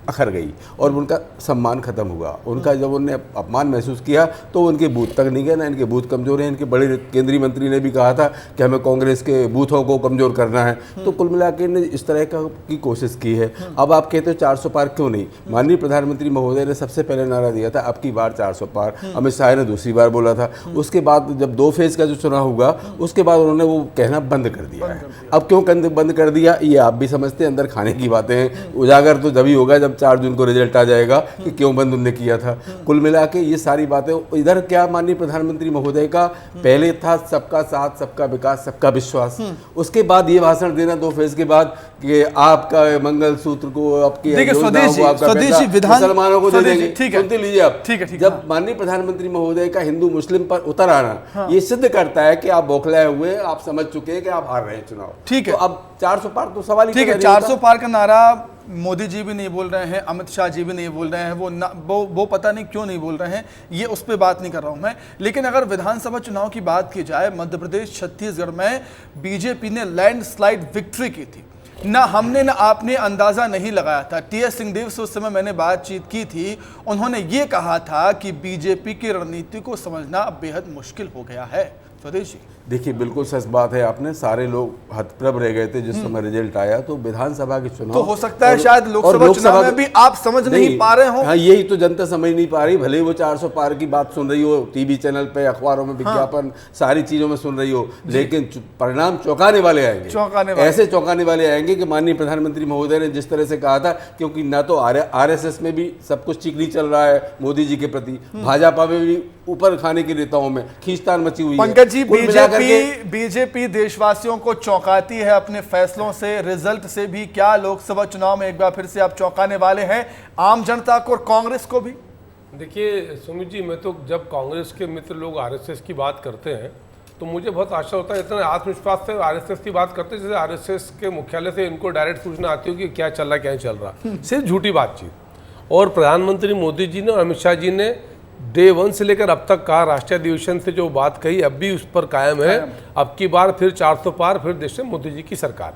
अखर गई और उनका सम्मान खत्म हुआ। उनका जब उन्होंने अपमान महसूस किया तो उनके बूथ तक नहीं गए, ना इनके बूथ कमज़ोर हैं। इनके बड़े केंद्रीय मंत्री ने भी कहा था कि हमें कांग्रेस के बूथों को कमज़ोर करना है। तो कुल मिला के इन्होंने इस तरह की कोशिश की है। अब आप कहते हो 400 पार क्यों नहीं? माननीय प्रधानमंत्री महोदय ने सबसे पहले नारा दिया था अब की बार 400 पार, अमित शाह ने दूसरी बार बोला था। उसके बाद जब 2 फेज़ का जो चुनाव हुआ उसके बाद उन्होंने वो कहना बंद कर दिया है। अब क्यों बंद कर दिया ये आप भी समझते हैं, अंदर खाने की बातें हैं। उजागर तो जब ही होगा जब 4 जून को रिजल्ट आ जाएगा कि क्यों बंद उन्होंने किया था। कुल मिला के ये सारी बातें, इधर क्या माननीय प्रधानमंत्री महोदय का पहले था सबका साथ, सबका विकास, सबका विश्वास। उसके बाद ये भाषण देना 2 फेज के बाद कि आपका मंगलसूत्र को, आपकी स्वदेशी विधान मुसलमानों को दे देंगे। सुनते लीजिए आप, ठीक। जब माननीय प्रधानमंत्री महोदय का हिंदू मुस्लिम पर उतर आना ये सिद्ध करता है कि आप बौखलाए हुए, आप समझ चुके हैं कि आप हार रहे हैं चुनाव। ठीक है, तो अब 400 पार तो सवाल ही ठीक है। 400 पार का नारा मोदी जी भी नहीं बोल रहे हैं, अमित शाह जी भी नहीं बोल रहे हैं, वो पता नहीं क्यों नहीं बोल रहे हैं, ये उस पर बात नहीं कर रहा हूं मैं। लेकिन अगर विधानसभा चुनाव की बात की जाए, मध्य प्रदेश छत्तीसगढ़ में बीजेपी ने लैंडस्लाइड विक्ट्री की थी। ना हमने ना आपने अंदाजा नहीं लगाया था। टीएस सिंहदेव से उस समय मैंने बातचीत की थी, उन्होंने ये कहा था कि बीजेपी की रणनीति को समझना अब बेहद मुश्किल हो गया है। स्वदेश जी, देखिए बिल्कुल सच बात है, आपने सारे लोग हतप्रभ रह गए थे जिस समय रिजल्ट आया। तो विधानसभा के चुनाव तो हो सकता है शायद लोकसभा चुनाव में भी आप समझ नहीं पा रहे हो। हाँ, यही तो जनता समझ नहीं पा रही। भले ही वो 400 पार की बात सुन रही हो, टीवी चैनल पे, अखबारों में विज्ञापन, सारी चीजों में सुन रही हो, लेकिन परिणाम चौंकाने वाले आएंगे। ऐसे चौंकाने वाले आएंगे कि माननीय प्रधानमंत्री महोदय ने जिस तरह से कहा था, क्योंकि ना तो RSS में भी सब कुछ चिकनी चल रहा है मोदी जी के प्रति, भाजपा में भी ऊपर खाने के नेताओं में खींचतान मची हुई है। पंकज जी, बीजेपी देशवासियों को चौंकाती है अपने फैसलों से, रिजल्ट से भी। क्या लोकसभा चुनाव में एक बार फिर से आप चौंकाने वाले हैं आम जनता को और कांग्रेस को भी? देखिए सुमित जी, मैं तो जब कांग्रेस के मित्र लोग RSS की बात करते हैं तो मुझे बहुत आशा होता है, इतना आत्मविश्वास से RSS की बात करते हैं जैसे RSS के मुख्यालय से इनको डायरेक्ट सूचना आती हो कि क्या चल रहा, क्या नहीं चल रहा। सिर्फ झूठी बातचीत। और प्रधानमंत्री मोदी जी ने और अमित शाह जी ने डे 1 से लेकर अब तक कहा, राष्ट्रीय अधिवेशन से जो बात कही अब भी उस पर कायम है। अब की बार फिर 400 पार, फिर देश में मोदी जी की सरकार।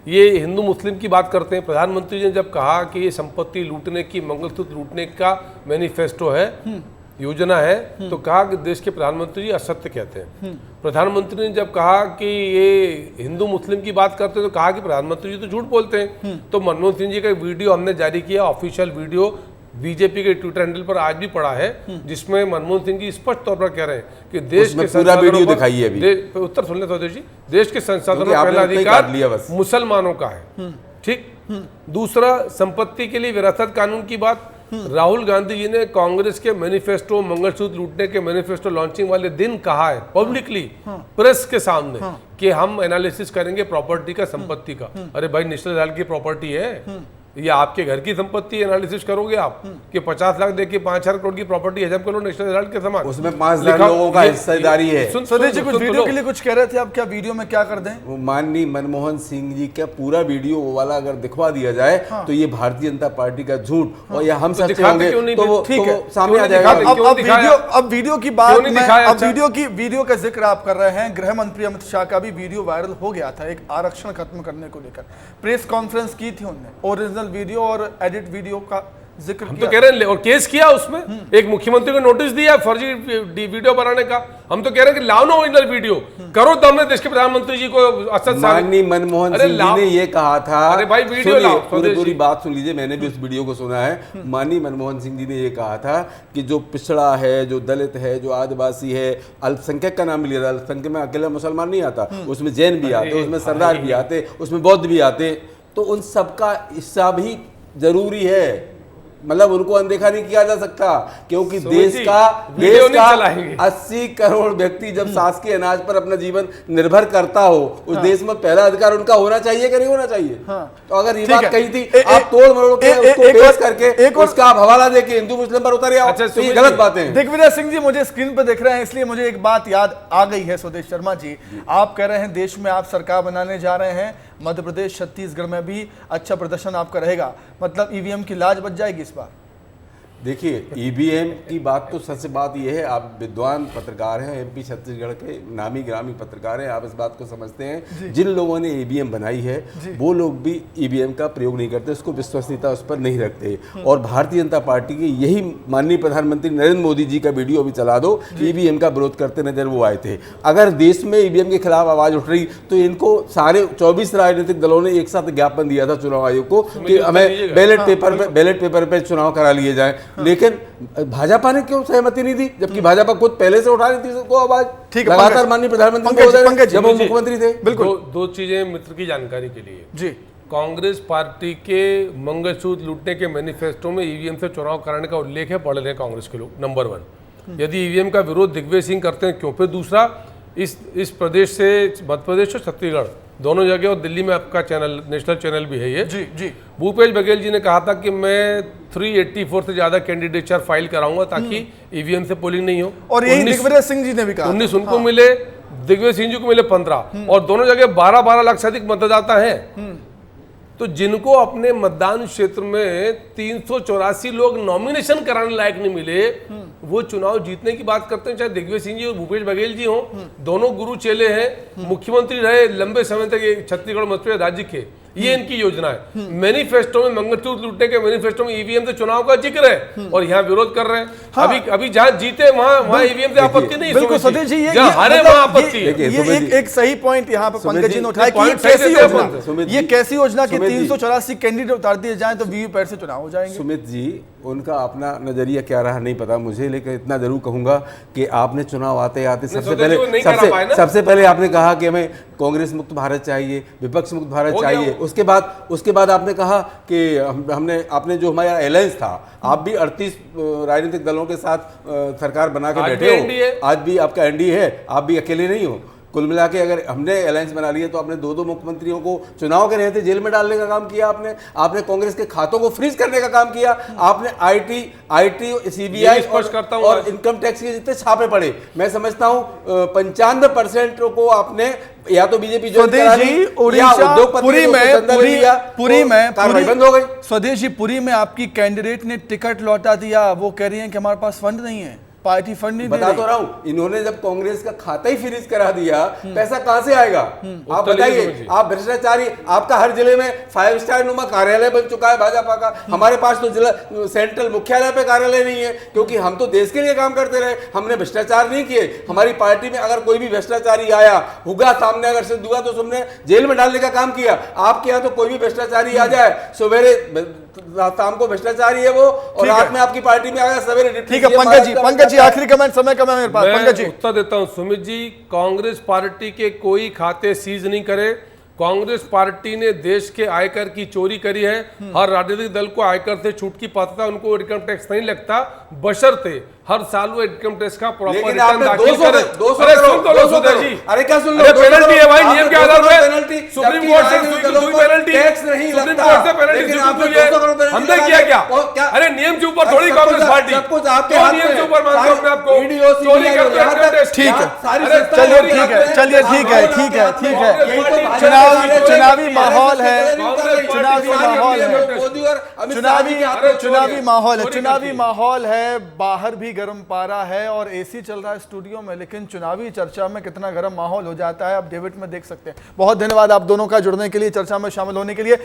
ये हिंदू मुस्लिम की बात करते हैं। प्रधानमंत्री जी ने जब कहा कि ये संपत्ति लूटने की, मंगलसूत्र लूटने का मैनिफेस्टो है, योजना है, तो कहा कि देश के प्रधानमंत्री जी असत्य कहते हैं। प्रधानमंत्री ने जब कहा कि ये हिंदू मुस्लिम की बात करते हैं तो कहा कि प्रधानमंत्री जी तो झूठ बोलते हैं। तो मनमोहन सिंह जी का एक वीडियो हमने जारी किया, ऑफिशियल वीडियो बीजेपी के ट्विटर हैंडल पर आज भी पड़ा है, जिसमें मनमोहन सिंह जी स्पष्ट तौर पर कह रहे हैं कि देश के पूरा वीडियो दिखाइए अभी। उत्तर सुन ले स्वदेश जी, देश के संसाधनों का पहला अधिकार मुसलमानों का है। ठीक। दूसरा, संपत्ति के लिए विरासत कानून की बात। राहुल गांधी जी ने कांग्रेस के मैनिफेस्टो, मंगलसूत्र लूटने के मैनिफेस्टो लॉन्चिंग वाले दिन कहा है पब्लिकली, प्रेस के सामने, कि हम एनालिसिस करेंगे प्रॉपर्टी का, संपत्ति का। अरे भाई, नेशनल हेराल्ड की प्रॉपर्टी है, ये आपके घर की संपत्ति एनालिसिस करोगे आप कि 50 लाख देके 5,000 करोड़ की प्रॉपर्टी हजम करो नेशनल हेराल्ड के समान, उसमें 5 लाख लोगों का हिस्सेदारी है। स्वदेश जी, कुछ वीडियो के लिए कुछ कह रहे थे आप, क्या वीडियो में क्या कर दें? वो माननीय मनमोहन सिंह जी का पूरा वीडियो वो वाला अगर दिखवा दिया जाए तो ये भारतीय जनता पार्टी का झूठ और ये हम सच्चे होंगे तो वो सामने आ जाएगा। अब वीडियो की बात, अब वीडियो का जिक्र आप कर रहे हैं, गृह मंत्री अमित शाह का भी वीडियो वायरल हो गया था, एक आरक्षण खत्म करने को लेकर प्रेस कॉन्फ्रेंस की थी उन्होंने, ओरिजिनल वीडियो और एडिट वीडियो का जिक्र हम किया। तो कह रहे हैं और केस किया उसमें, एक मुख्यमंत्री को नोटिस दिया फर्जी वीडियो बनाने का। हम तो कह रहे हैं कि लाओ ना ओरिजिनल वीडियो, करो तो हमने देश के प्रधानमंत्री जी को माननीय मनमोहन सिंह जी ने ये कहा था। अरे भाई वीडियो लाओ, पूरी बात सुन लीजिए, मैंने भी उस वीडियो को सुना है। माननीय मनमोहन सिंह जी ने ये कहा था कि जो पिछड़ा है, जो दलित है, जो आदिवासी है, अल्पसंख्यक का नाम लिया था। अल्पसंख्यक में अकेला मुसलमान नहीं आता, उसमें जैन भी आते, उसमें सरदार भी आते, उसमें बौद्ध भी आते, तो उन सबका हिस्सा भी जरूरी है। मतलब उनको अनदेखा नहीं किया जा सकता, क्योंकि देश का 80 करोड़ व्यक्ति जब शासकीय अनाज पर अपना जीवन निर्भर करता हो, उस देश में पहला अधिकार उनका होना चाहिए कि नहीं होना चाहिए? तो अगर ये बात कही थी, आप तोड़ मरोड़ के उसको पेश करके उसका आप हवाला देके हिंदू मुस्लिम पर उतर आओ, तो ये गलत बातें हैं। दिग्विजय सिंह जी मुझे स्क्रीन पर दिख रहे हैं, इसलिए मुझे एक बात याद आ गई है। स्वदेश शर्मा जी, आप कह रहे हैं देश में आप सरकार बनाने जा रहे हैं, मध्य प्रदेश छत्तीसगढ़ में भी अच्छा प्रदर्शन आपका रहेगा, मतलब ईवीएम की लाज बच जाएगी इस बार? देखिए, ईवीएम की बात तो सच बात यह है, आप विद्वान पत्रकार हैं, एमपी छत्तीसगढ़ के नामी ग्रामी पत्रकार हैं, आप इस बात को समझते हैं। जिन लोगों ने ईवीएम बनाई है वो लोग भी ईवीएम का प्रयोग नहीं करते, उसको विश्वसनीयता उस पर नहीं रखते। और भारतीय जनता पार्टी की यही माननीय प्रधानमंत्री नरेंद्र मोदी जी का वीडियो अभी चला दो, ईवीएम का विरोध करते नजर वो आए थे। अगर देश में ईवीएम के खिलाफ आवाज उठ रही तो इनको सारे 24 राजनीतिक दलों ने एक साथ ज्ञापन दिया था चुनाव आयोग को कि हमें बैलेट पेपर पे चुनाव करा लिए जाए, लेकिन भाजपा ने क्यों सहमति नहीं दी, जबकि भाजपा खुद पहले से उठा रही थी उसको आवाज। ठीक है, लगातार माननीय प्रधानमंत्री जब वो मुख्यमंत्री थे। बिल्कुल दो चीजें मित्र की जानकारी के लिए जी। कांग्रेस पार्टी के मंगलसूत्र लूटने के मैनिफेस्टो में ईवीएम से चुनाव कराने का उल्लेख है, पढ़ लें कांग्रेस के लोग। नंबर 1, यदि ईवीएम का विरोध दिग्विजय सिंह करते हैं क्यों? फिर दूसरा, इस प्रदेश से मध्य प्रदेश और छत्तीसगढ़ दोनों जगह, और दिल्ली में आपका चैनल, नेशनल चैनल भी है ये जी जी, भूपेश बघेल जी ने कहा था कि मैं 384 से ज्यादा कैंडिडेचर फाइल कराऊंगा ताकि ईवीएम से पोलिंग नहीं हो। और यही दिग्विजय सिंह जी ने भी कहा 19 उनको मिले, दिग्विजय सिंह जी को मिले 15, और दोनों जगह 12-12 लाख से अधिक मतदाता हैं। तो जिनको अपने मतदान क्षेत्र में 384 लोग नॉमिनेशन कराने लायक नहीं मिले, वो चुनाव जीतने की बात करते हैं। चाहे दिग्विजय सिंह जी और भूपेश बघेल जी हों, दोनों गुरु चेले हैं, मुख्यमंत्री रहे लंबे समय तक छत्तीसगढ़ मध्य राज्य के, ये इनकी योजना है। मैनिफेस्टो में मंगलसूत्र लूटने के मैनिफेस्टो में ईवीएम से चुनाव का जिक्र है, और यहाँ विरोध कर रहे हैं। हाँ। अभी जहाँ जीते वहाँ ईवीएम से आपत्ति नहीं। बिल्कुल सतीश जी, ये हारे वहाँ आपत्ति। ये एक सही पॉइंट यहाँ पर पंकज जी ने उठाया कि ये कैसी योजना कि 384 कैंडिडेट उतार दिए जाएं तो वीवीपैट से चुनाव हो जाएंगे। सुमित जी, उनका अपना नजरिया क्या रहा नहीं पता मुझे, लेकिन इतना जरूर कहूंगा कि आपने चुनाव आते आते सबसे पहले आपने कहा कि हमें कांग्रेस मुक्त भारत चाहिए, विपक्ष मुक्त भारत चाहिए। उसके बाद आपने कहा कि आपने जो हमारा अलायंस था, आप भी 38 राजनीतिक दलों के साथ सरकार बना के बैठे हो, आज भी आपका एनडीए है, आप भी अकेले नहीं हो। कुल मिला के अगर हमने अलायंस बना लिया तो आपने 2 मुख्यमंत्रियों को चुनाव के रहते जेल में डालने का काम किया, आपने कांग्रेस के खातों को फ्रीज करने का काम किया, आपने आईटी सीबीआई और इनकम टैक्स के जितने छापे पड़े, मैं समझता हूं 95% को आपने या तो बीजेपी पुरी में कार्रवाई बंद हो गई। स्वदेश जी, पुरी में आपकी कैंडिडेट ने टिकट लौटा दिया, वो कह रही है कि हमारे पास फंड नहीं है, पार्टी फंड नहीं बता तो रहा हूं। इन्होंने जब कांग्रेस का खाता ही फ्रीज करा दिया, पैसा कहां से आएगा? आप बताइए, आप भ्रष्टाचारी, आपका हर जिले में 5 स्टार नुमा कार्यालय बन चुका है भाजपा का, हमारे पास तो जिला सेंट्रल मुख्यालय पे कार्यालय नहीं है, क्योंकि हम तो देश के लिए काम करते रहे, हमने भ्रष्टाचार नहीं किए। हमारी पार्टी में अगर कोई भी भ्रष्टाचारी आया होगा सामने, अगर सिद्ध हुआ तो तुमने जेल में डालने का काम किया। आपके यहाँ तो कोई भी भ्रष्टाचारी आ जाए, सवेरे शाम को भ्रष्टाचारी है वो, और रात में आपकी पार्टी में आया सवेरे। ठीक है पंकज जी, आखिरी कमेंट, समय कम है मेरे पास। पंकज जी, उत्तर देता हूं। सुमित जी, कांग्रेस पार्टी के कोई खाते सीज नहीं करे। कांग्रेस पार्टी ने देश के आयकर की चोरी करी है। हर राजनीतिक दल को आयकर से छूट की पात्रता, उनको इनकम टैक्स नहीं लगता, बशर्ते हर साल वो इनकम टैक्स का प्रॉपर रिटर्न दाखिल करें। अरे क्या सुन लो, पेनल्टी है भाई, नियम के आधार पे सुप्रीम कोर्ट से पेनल्टी, टैक्स नहीं सुप्रीम कोर्ट से पेनल्टी हमने किया क्या? अरे नियम के ऊपर थोड़ी कांग्रेस पार्टी, नियम के ऊपर मानते अपने आपको चोरी करते। ठीक है, चलिए ठीक है। चुनावी माहौल है, चुनावी माहौल है, बाहर भी गर्म पारा है और एसी चल रहा है स्टूडियो में, लेकिन चुनावी चर्चा में कितना गर्म माहौल हो जाता है आप डेविड में देख सकते हैं। बहुत धन्यवाद आप दोनों का जुड़ने के लिए, चर्चा में शामिल होने के लिए।